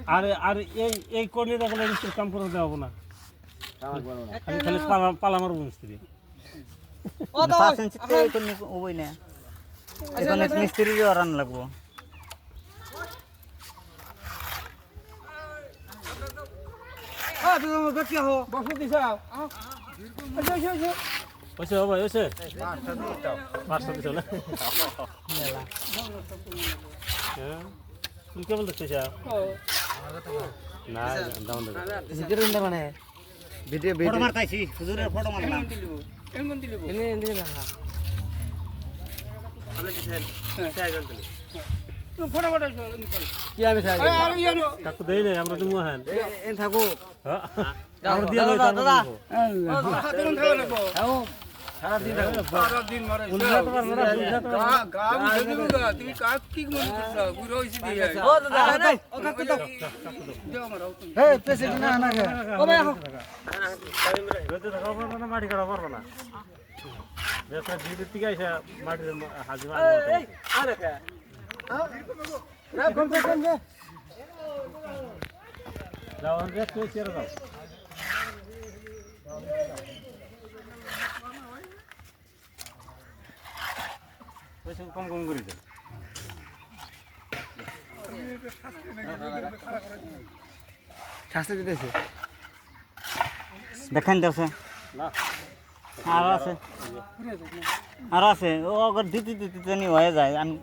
আরে আর এই করলে দেখলে কাম করে দেওয়া না খালি খালি পালা মারবো মিস্ত্রি ওই না এখন মিস্ত্রি রান লাগবো ওইসে ভাই ওইসে পাঁচশো দিছ তুমি কেবল দেখতেছ না দাম দেবে মানে ভিডিও ফটো মারতাইছি হুজুরের ফটো মারলাম কাকু দেই নাই আমরা তুমি হ্যাঁ থাকো আমরা দিয়া লই দাদা সারাদিন মারে তুমি কাক কি মনে করছো বুড়ো হইছি দিয়ে ও দাদা ও কাকু দাও এই প্রেসিডেন্ট না না ও ভাই আহো রোদে থাকা পারবো না মাটি কাটা পারবো না যেটা দিদির থেকে আইসা মাটির হাজির এই আরে কে না কোন যাও রেট করে ছেড়ে দাও পয়সা কম কম করে দেন শাস্তি দিতেছে দেখেন তো না আর আছে ও অগর দিতে দিতে হয়ে যায় আমি